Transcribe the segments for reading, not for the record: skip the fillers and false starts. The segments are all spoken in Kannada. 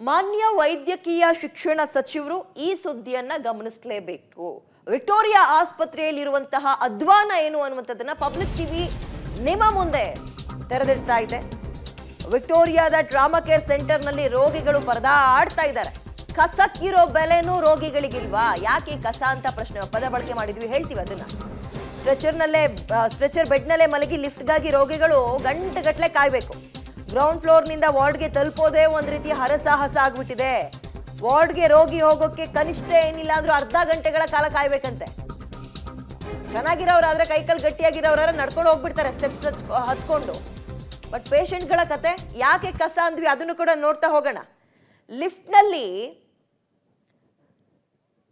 ಮಾನ್ಯ ವೈದ್ಯಕೀಯ ಶಿಕ್ಷಣ ಸಚಿವರು ಈ ಸುದ್ದಿಯನ್ನ ಗಮನಿಸಲೇಬೇಕು. ವಿಕ್ಟೋರಿಯಾ ಆಸ್ಪತ್ರೆಯಲ್ಲಿರುವಂತಹ ಅಧ್ವಾನ ಏನು ಅನ್ನುವಂಥದ್ದನ್ನ ಪಬ್ಲಿಕ್ ಟಿವಿ ನಿಮ್ಮ ಮುಂದೆ ತೆರೆದಿಡ್ತಾ ಇದೆ. ವಿಕ್ಟೋರಿಯಾದ ಟ್ರಾಮಾ ಕೇರ್ ಸೆಂಟರ್ ನಲ್ಲಿ ರೋಗಿಗಳು ಪರದಾಡ್ತಾ ಇದ್ದಾರೆ. ಕಸಕ್ಕಿರೋ ಬೆಲೆನೂ ರೋಗಿಗಳಿಗಿಲ್ವಾ? ಯಾಕೆ ಕಸ ಅಂತ ಪದ ಬಳಕೆ ಮಾಡಿದ್ವಿ, ಹೇಳ್ತೀವಿ ಅದನ್ನ. ಸ್ಟ್ರೆಚರ್ ಬೆಡ್ ನಲ್ಲೇ ಮಲಗಿ ಲಿಫ್ಟ್ಗಾಗಿ ರೋಗಿಗಳು ಗಂಟೆಗಟ್ಟಲೆ ಕಾಯ್ಬೇಕು. ಗ್ರೌಂಡ್ ಫ್ಲೋರ್ ನಿಂದ ವಾರ್ಡ್ಗೆ ತಲುಪೋದೇ ಒಂದ್ ರೀತಿ ಹರಸಾಹಸ ಆಗ್ಬಿಟ್ಟಿದೆ. ವಾರ್ಡ್ಗೆ ರೋಗಿ ಹೋಗೋಕೆ ಕನಿಷ್ಠ ಏನಿಲ್ಲ ಅಂದ್ರೂ ಅರ್ಧ ಗಂಟೆಗಳ ಕಾಲ ಕಾಯ್ಬೇಕಂತೆ. ಚೆನ್ನಾಗಿರೋರಾದ್ರೆ ಕೈಕಲ್ ಗಟ್ಟಿಯಾಗಿರೋರಾದ್ರೆ ನಡ್ಕೊಂಡು ಹೋಗ್ಬಿಡ್ತಾರೆ ಸ್ಟೆಪ್ಸ್ ಹತ್ಕೊಂಡು. ಬಟ್ ಪೇಷಂಟ್ಗಳ ಕತೆ ಯಾಕೆ ಕಸ ಅಂದ್ವಿ ಅದನ್ನು ಕೂಡ ನೋಡ್ತಾ ಹೋಗೋಣ. ಲಿಫ್ಟ್ ನಲ್ಲಿ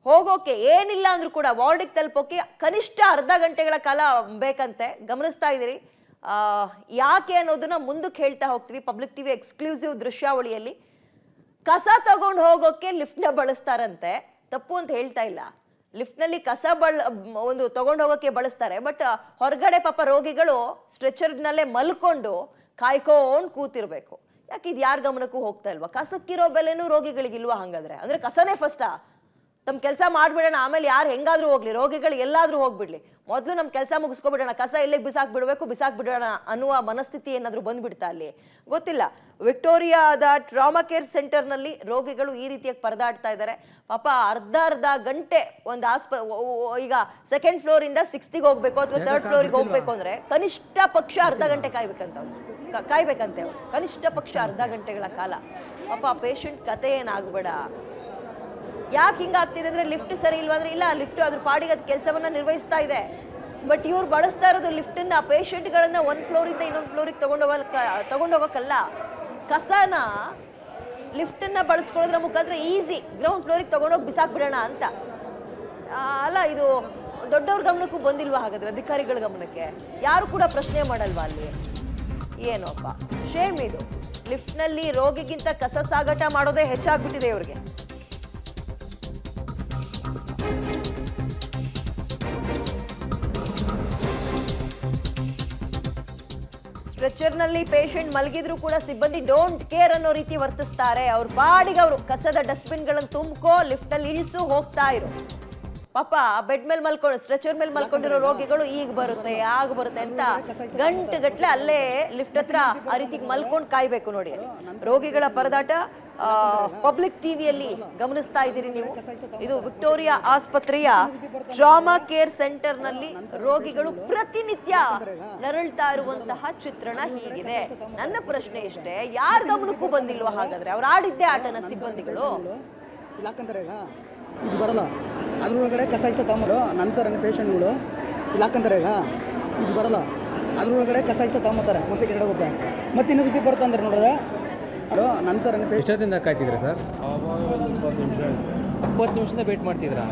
ಹೋಗೋಕೆ ಏನಿಲ್ಲ ಅಂದ್ರೂ ಕೂಡ ವಾರ್ಡಿಗೆ ತಲುಪೋಕೆ ಕನಿಷ್ಠ ಅರ್ಧ ಗಂಟೆಗಳ ಕಾಲ ಬೇಕಂತೆ. ಗಮನಿಸ್ತಾ ಇದ್ದೀರಿ. ಯಾಕೆ ಅನ್ನೋದನ್ನ ಮುಂದಕ್ಕೆ ಹೇಳ್ತಾ ಹೋಗ್ತೀವಿ. ಪಬ್ಲಿಕ್ ಟಿವಿ ಎಕ್ಸ್ಕ್ಲೂಸಿವ್ ದೃಶ್ಯಾವಳಿಯಲ್ಲಿ ಕಸ ತಗೊಂಡು ಹೋಗೋಕೆ ಲಿಫ್ಟ್ ನ ಬಳಸ್ತಾರಂತೆ. ತಪ್ಪು ಅಂತ ಹೇಳ್ತಾ ಇಲ್ಲ. ಲಿಫ್ಟ್ ನಲ್ಲಿ ಕಸ ಒಂದು ತಗೊಂಡು ಹೋಗೋಕೆ ಬಳಸ್ತಾರೆ. ಬಟ್ ಹೊರಗಡೆ ಪಾಪ ರೋಗಿಗಳು ಸ್ಟ್ರೆಚರ್ ನಲ್ಲೇ ಮಲ್ಕೊಂಡು ಕಾಯ್ಕೊಂಡು ಕೂತಿರ್ಬೇಕು. ಯಾಕೆ ಇದು ಯಾರ ಗಮನಕ್ಕೂ ಹೋಗ್ತಾ ಇಲ್ವಾ? ಕಸಕ್ಕಿರೋ ಬೆಲೆನೂ ರೋಗಿಗಳಿಗಿಲ್ವಾ? ಹಂಗಾದ್ರೆ ಅಂದ್ರೆ ಕಸನೇ ಫಸ್ಟಾ? ತಮ್ಮ ಕೆಲಸ ಮಾಡ್ಬಿಡೋಣ, ಆಮೇಲೆ ಯಾರು ಹೆಂಗಾದ್ರೂ ಹೋಗ್ಲಿ, ರೋಗಿಗಳು ಎಲ್ಲಾದ್ರೂ ಹೋಗ್ಬಿಡ್ಲಿ, ಮೊದಲು ನಮ್ಮ ಕೆಲಸ ಮುಗಿಸ್ಕೊಬಿಡೋಣ, ಕಸ ಇಲ್ಲಿಗೆ ಬಿಸಾಕ್ ಬಿಡೋಣ ಅನ್ನುವ ಮನಸ್ಥಿತಿ ಏನಾದ್ರೂ ಬಂದ್ಬಿಡ್ತಾ ಅಲ್ಲಿ? ಗೊತ್ತಿಲ್ಲ. ವಿಕ್ಟೋರಿಯಾದ ಟ್ರಾಮಾ ಕೇರ್ ಸೆಂಟರ್ ನಲ್ಲಿ ರೋಗಿಗಳು ಈ ರೀತಿಯಾಗಿ ಪರದಾಡ್ತಾ ಇದ್ದಾರೆ. ಪಾಪ ಅರ್ಧ ಗಂಟೆ ಒಂದು ಈಗ ಸೆಕೆಂಡ್ ಫ್ಲೋರ್ ಇಂದ 6th ಹೋಗ್ಬೇಕು ಅಥವಾ 3rd ಫ್ಲೋರಿಗೆ ಹೋಗ್ಬೇಕು ಅಂದ್ರೆ ಕನಿಷ್ಠ ಪಕ್ಷ ಅರ್ಧ ಗಂಟೆ ಕಾಯ್ಬೇಕಂತೆ ಅವ್ರು. ಕನಿಷ್ಠ ಪಕ್ಷ ಅರ್ಧ ಗಂಟೆಗಳ ಕಾಲ. ಪಾಪ ಪೇಷಂಟ್ ಕತೆ ಏನಾಗ್ಬೇಡ. ಯಾಕೆ ಹಿಂಗಾಗ್ತಿದೆ ಅಂದ್ರೆ ಲಿಫ್ಟ್ ಸರಿ ಇಲ್ವಾ ಅಂದ್ರೆ ಇಲ್ಲ, ಲಿಫ್ಟ್ ಅದ್ರ ಪಾಡಿಗೆ ಅದ್ ಕೆಲಸವನ್ನ ನಿರ್ವಹಿಸ್ತಾ ಇದೆ. ಬಟ್ ಇವ್ರು ಬಳಸ್ತಾ ಇರೋದು ಲಿಫ್ಟ್ ನ ಪೇಷಂಟ್ಗಳನ್ನ ಒಂದ್ ಫ್ಲೋರ್ ಇಂದ ಇನ್ನೊಂದು ಫ್ಲೋರಿಗೆ ತಗೊಂಡೋಗಕ್ಕಲ್ಲ. ಕಸನ ಲಿಫ್ಟ್ ನ ಬಳಸ್ಕೊಳ್ಳೋದ್ರ ಮುಖಾಂತರ ಈಸಿ ಗ್ರೌಂಡ್ ಫ್ಲೋರಿಗೆ ತಗೊಂಡೋಗಿ ಬಿಸಾಕ್ಬಿಡೋಣ ಅಂತ. ಅಲ್ಲ, ಇದು ದೊಡ್ಡವ್ರ ಗಮನಕ್ಕೂ ಬಂದಿಲ್ವಾ? ಹಾಗಾದ್ರೆ ಅಧಿಕಾರಿಗಳ ಗಮನಕ್ಕೆ ಯಾರು ಕೂಡ ಪ್ರಶ್ನೆ ಮಾಡಲ್ವಾ ಅಲ್ಲಿ? ಏನೋಪ್ಪ ಶೇಮ್ ಇದು. ಲಿಫ್ಟ್ ನಲ್ಲಿ ರೋಗಿಗಿಂತ ಕಸ ಸಾಗಾಟ ಮಾಡೋದೇ ಹೆಚ್ಚಾಗ್ಬಿಟ್ಟಿದೆ ಇವ್ರಿಗೆ. ಸ್ಟ್ರೆಚರ್ ನಲ್ಲಿ ಪೇಷಂಟ್ ಮಲಗಿದ್ರು ಕೂಡ ಸಿಬ್ಬಂದಿ ಡೋಂಟ್ ಕೇರ್ ಅನ್ನೋ ರೀತಿ ವರ್ತಿಸ್ತಾರೆ. ಅವ್ರ ಪಾಡಿಗೆ ಅವರು ಕಸದ ಡಸ್ಟ್ಬಿನ್ ಗಳನ್ನು ತುಂಬ್ಕೋ, ಲಿಫ್ಟ್ ನಲ್ಲಿ ಇಳಿಸು, ಹೋಗ್ತಾ ಇರು. ಪಾಪ ಬೆಡ್ ಮೇಲೆ ಸ್ಟ್ರೆಚರ್ ಮೇಲೆ ಮಲ್ಕೊಂಡಿರೋ ರೋಗಿಗಳು ಈಗ ಬರುತ್ತೆ ಆಗ ಬರುತ್ತೆ ಅಂತ ಗಂಟೆಗಟ್ಲೆ ಅಲ್ಲೇ ಲಿಫ್ಟ್ ಹತ್ರ ಆ ರೀತಿ ಮಲ್ಕೊಂಡು ಕಾಯ್ಬೇಕು. ನೋಡಿ ರೋಗಿಗಳ ಪರದಾಟ ಪಬ್ಲಿಕ್ ಟಿವಿಯಲ್ಲಿ ಗಮನಿಸ್ತಾ ಇದ್ದೀರಿ ನೀವು. ಇದು ವಿಕ್ಟೋರಿಯಾ ಆಸ್ಪತ್ರೆಯ ಟ್ರಾಮಾ ಕೇರ್ ಸೆಂಟರ್ ನಲ್ಲಿ ರೋಗಿಗಳು ಪ್ರತಿನಿತ್ಯ ನರಳ್ತಾ ಇರುವಂತಹ ಚಿತ್ರಣ ಹೀಗಿದೆ. ನನ್ನ ಪ್ರಶ್ನೆ ಇಷ್ಟೇ, ಯಾರ ಗಮನಕ್ಕೂ ಬಂದಿಲ್ವಾ ಹಾಗಾದ್ರೆ? ಅವ್ರು ಆಡಿದ್ದೇ ಆಟನ ಸಿಬ್ಬಂದಿಗಳು? ಇದು ಬರಲ್ಲ, ಅದ್ರೊಳಗಡೆ ಕಸ ತಗೊಂಬರು ನಂತರ ಪೇಷಂಟ್ಗಳು ಇಲ್ಲಿ ಹಾಕಂತಾರೆ. ಈಗ ಇದು ಬರಲ್ಲ, ಅದ್ರೊಳಗಡೆ ಕಸ ತಗೊಂಬರ್ತಾರೆ, ಮತ್ತೆ ಕೆಳಗಡೆ ಹೋಗುತ್ತೆ, ಮತ್ತೆ ಇನ್ನೊಂದು ಸತಿ ಬರುತ್ತೆ ಅಂದ್ರೆ ನೋಡ್ರೆ ಅದು ನಂತರ ಎಷ್ಟೊತ್ತಿಂದ ಕಾಯ್ತಿದ್ರೆ ಸರ್? 20 ನಿಮಿಷದಿಂದ ವೇಟ್ ಮಾಡ್ತಿದ್ರಾ?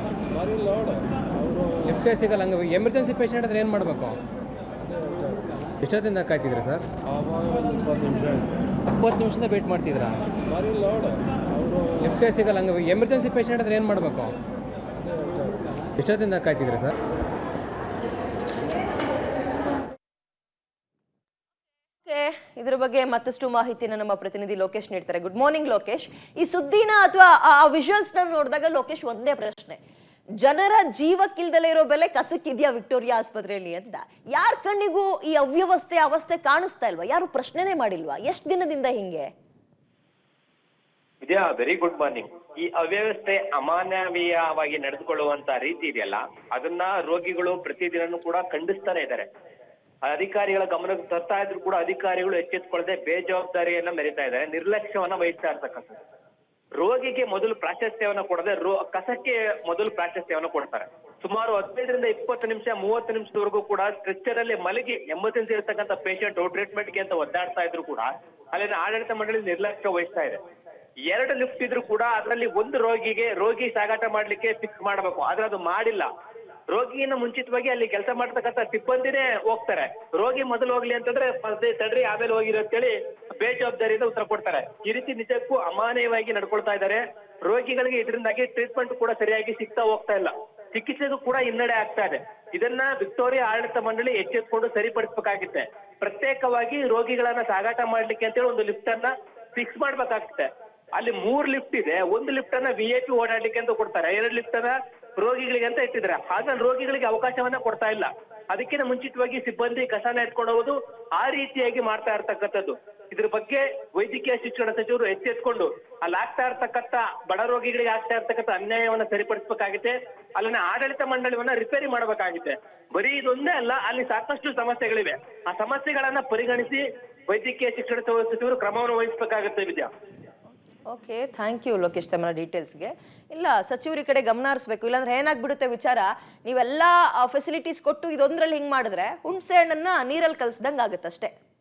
ಲಿಫ್ಟೇ ಸಿಗಲ್ಲ. ಹಂಗೆ ಎಮರ್ಜೆನ್ಸಿ ಪೇಷಂಟ್ ಆದರೆ ಏನು ಮಾಡಬೇಕು? ಎಷ್ಟೊತ್ತಿಂದ ಕಾಯ್ತಿದ್ರೆ ಸರ್? 20 ನಿಮಿಷದಿಂದ ವೇಟ್ ಮಾಡ್ತಿದ್ರಾ? ಲಿಫ್ಟೇ ಸಿಗಲ್ಲ. ಹಂಗೆ ಎಮರ್ಜೆನ್ಸಿ ಪೇಷಂಟ್ ಆದರೆ ಏನು ಮಾಡಬೇಕು? ಎಷ್ಟೊತ್ತಿಂದ ಕಾಯ್ತಿದ್ರೆ ಸರ್? ಇದ್ರ ಬಗ್ಗೆ ಮತ್ತಷ್ಟು ಮಾಹಿತಿನ ನಮ್ಮ ಪ್ರತಿನಿಧಿ ಲೋಕೇಶ್ ನೀಡ್ತಾರೆ. Good morning Lokesh. ಈ ಸುದ್ದಿನ ಅಥವಾ ಆ ವಿಜುವಲ್ಸ್ ನ ನೋಡಿದಾಗ ಲೋಕೇಶ್ ಒಂದೇ ಪ್ರಶ್ನೆ, ಜನರ ಜೀವಕ್ಕಿಲ್ದಲೇ ಇರೋ ಬೆಲೆ ಕಸಕ್ಕಿದ್ಯಾ ವಿಕ್ಟೋರಿಯಾ ಆಸ್ಪತ್ರೆಯಲ್ಲಿ ಅಂತ? ಯಾರ ಕಣ್ಣಿಗೂ ಈ ಅವಸ್ಥೆ ಕಾಣಿಸ್ತಾ ಇಲ್ವಾ? ಯಾರು ಪ್ರಶ್ನೆನೇ ಮಾಡಿಲ್ವಾ? ಎಷ್ಟು ದಿನದಿಂದ ಹಿಂಗೆ? ವಿದ್ಯಾ, ವೆರಿ ಗುಡ್ ಮಾರ್ನಿಂಗ್. ಈ ಅವ್ಯವಸ್ಥೆ ಅಮಾನವೀಯವಾಗಿ ನಡೆದುಕೊಳ್ಳುವಂತ ರೀತಿ ಇದೆಯಲ್ಲ, ಅದನ್ನ ರೋಗಿಗಳು ಪ್ರತಿದಿನನೂ ಕೂಡ ಖಂಡಿಸ್ತಾನೆ ಇದ್ದಾರೆ. ಅಧಿಕಾರಿಗಳ ಗಮನಕ್ಕೆ ತರ್ತಾ ಇದ್ರು ಕೂಡ ಅಧಿಕಾರಿಗಳು ಎಚ್ಚೆತ್ಕೊಳ್ಳದೆ ಬೇಜವಾಬ್ದಾರಿಯನ್ನ ಮೆರಿತಾ ಇದ್ದಾರೆ, ನಿರ್ಲಕ್ಷ್ಯವನ್ನ ವಹಿಸ್ತಾ ಇರ್ತಕ್ಕಂಥದ್ದು. ರೋಗಿಗೆ ಮೊದಲು ಪ್ರಾಶಸ್ತ್ಯವನ್ನ ಕೊಡದೆ ಕಸಕ್ಕೆ ಮೊದಲು ಪ್ರಾಶಸ್ತ್ಯವನ್ನ ಕೊಡ್ತಾರೆ. ಸುಮಾರು 15ರಿಂದ 20 ನಿಮಿಷ 30 ನಿಮಿಷದವರೆಗೂ ಕೂಡ ಸ್ಟ್ರೆಚರ್ ಅಲ್ಲಿ ಮಲಗಿ ಎಮರ್ಜೆನ್ಸಿ ಇರತಕ್ಕಂಥ ಪೇಷಂಟ್ ಟ್ರೀಟ್ಮೆಂಟ್ಗೆ ಅಂತ ಒದ್ದಾಡ್ತಾ ಇದ್ರು ಕೂಡ ಅಲ್ಲಿನ ಆಡಳಿತ ಮಂಡಳಿ ನಿರ್ಲಕ್ಷ್ಯ ವಹಿಸ್ತಾ ಇದೆ. 2 ಲಿಫ್ಟ್ ಇದ್ರು ಕೂಡ ಅದರಲ್ಲಿ ಒಂದು ರೋಗಿ ಸಾಗಾಟ ಮಾಡ್ಲಿಕ್ಕೆ ಫಿಕ್ಸ್ ಮಾಡಬೇಕು, ಆದ್ರೆ ಅದು ಮಾಡಿಲ್ಲ. ರೋಗಿಯಿಂದ ಮುಂಚಿತವಾಗಿ ಅಲ್ಲಿ ಕೆಲಸ ಮಾಡ್ತಕ್ಕಂಥ ಸಿಬ್ಬಂದಿನೇ ಹೋಗ್ತಾರೆ. ರೋಗಿ ಮೊದಲು ಹೋಗ್ಲಿ ಅಂತಂದ್ರೆ ತಡ್ರಿ ಆಮೇಲೆ ಹೋಗಿರೋ ಅಂತೇಳಿ ಬೇಜವಾಬ್ದಾರಿಯಿಂದ ಉತ್ತರ ಕೊಡ್ತಾರೆ. ಈ ರೀತಿ ನಿಜಕ್ಕೂ ಅಮಾನವೀಯವಾಗಿ ನಡ್ಕೊಳ್ತಾ ಇದ್ದಾರೆ. ರೋಗಿಗಳಿಗೆ ಇದರಿಂದಾಗಿ ಟ್ರೀಟ್ಮೆಂಟ್ ಕೂಡ ಸರಿಯಾಗಿ ಸಿಗ್ತಾ ಹೋಗ್ತಾ ಇಲ್ಲ, ಚಿಕಿತ್ಸೆಗೂ ಕೂಡ ಹಿನ್ನಡೆ ಆಗ್ತಾ ಇದೆ. ಇದನ್ನ ವಿಕ್ಟೋರಿಯಾ ಆಡಳಿತ ಮಂಡಳಿ ಎಚ್ಚೆತ್ಕೊಂಡು ಸರಿಪಡಿಸಬೇಕಾಗುತ್ತೆ. ಪ್ರತ್ಯೇಕವಾಗಿ ರೋಗಿಗಳನ್ನ ಸಾಗಾಟ ಮಾಡ್ಲಿಕ್ಕೆ ಅಂತೇಳಿ ಒಂದು ಲಿಫ್ಟ್ ಅನ್ನ ಫಿಕ್ಸ್ ಮಾಡ್ಬೇಕಾಗುತ್ತೆ. ಅಲ್ಲಿ 3 ಲಿಫ್ಟ್ ಇದೆ, 1 ಲಿಫ್ಟ್ ಅನ್ನ VIP ಓಡಾಡ್ಲಿಕ್ಕೆ ಅಂತ ಕೊಡ್ತಾರೆ, 2 ಲಿಫ್ಟ್ ಅನ್ನ ರೋಗಿಗಳಿಗೆ ಅಂತ ಇಟ್ಟಿದ್ದಾರೆ. ಹಾಗಾಗಿ ರೋಗಿಗಳಿಗೆ ಅವಕಾಶವನ್ನ ಕೊಡ್ತಾ ಇಲ್ಲ. ಅದಕ್ಕಿಂತ ಮುಂಚಿತವಾಗಿ ಸಿಬ್ಬಂದಿ ಕಸನ ಎತ್ಕೊಂಡು ಹೋಗೋದು ಆ ರೀತಿಯಾಗಿ ಮಾಡ್ತಾ ಇರ್ತಕ್ಕಂಥದ್ದು. ಇದ್ರ ಬಗ್ಗೆ ವೈದ್ಯಕೀಯ ಶಿಕ್ಷಣ ಸಚಿವರು ಎಚ್ಚೆತ್ಕೊಂಡು ಅಲ್ಲಿ ಆಗ್ತಾ ಇರ್ತಕ್ಕಂಥ ಬಡ ರೋಗಿಗಳಿಗೆ ಆಗ್ತಾ ಇರ್ತಕ್ಕಂಥ ಅನ್ಯಾಯವನ್ನ ಸರಿಪಡಿಸಬೇಕಾಗಿದೆ. ಅಲ್ಲಿನ ಆಡಳಿತ ಮಂಡಳಿಯನ್ನ ರಿಪೇರಿ ಮಾಡಬೇಕಾಗಿದೆ. ಬರೀ ಇದೊಂದೇ ಅಲ್ಲ, ಅಲ್ಲಿ ಸಾಕಷ್ಟು ಸಮಸ್ಯೆಗಳಿವೆ. ಆ ಸಮಸ್ಯೆಗಳನ್ನ ಪರಿಗಣಿಸಿ ವೈದ್ಯಕೀಯ ಶಿಕ್ಷಣ ಸಚಿವರು ಕ್ರಮವನ್ನು ವಹಿಸಬೇಕಾಗುತ್ತೆ. ವಿದ್ಯಾ, ಓಕೆ, ಥ್ಯಾಂಕ್ ಯು ಲೋಕೇಶ್ ತಮ್ಮ ಡೀಟೇಲ್ಸ್ಗೆ. ಇಲ್ಲ, ಸಚಿವರು ಈ ಕಡೆ ಗಮನ ಹರಿಸ್ಬೇಕು, ಇಲ್ಲಾಂದ್ರೆ ಏನಾಗ್ಬಿಡುತ್ತೆ ವಿಚಾರ, ನೀವೆಲ್ಲ ಫೆಸಿಲಿಟೀಸ್ ಕೊಟ್ಟು ಇದೊಂದ್ರಲ್ಲಿ ಹಿಂಗ್ ಮಾಡಿದ್ರೆ ಹುಣ್ಸೆ ಹಣ್ಣನ್ನ ನೀರಲ್ಲಿ ಕಲ್ಸ್ದಂಗೆ ಆಗುತ್ತಷ್ಟೇ.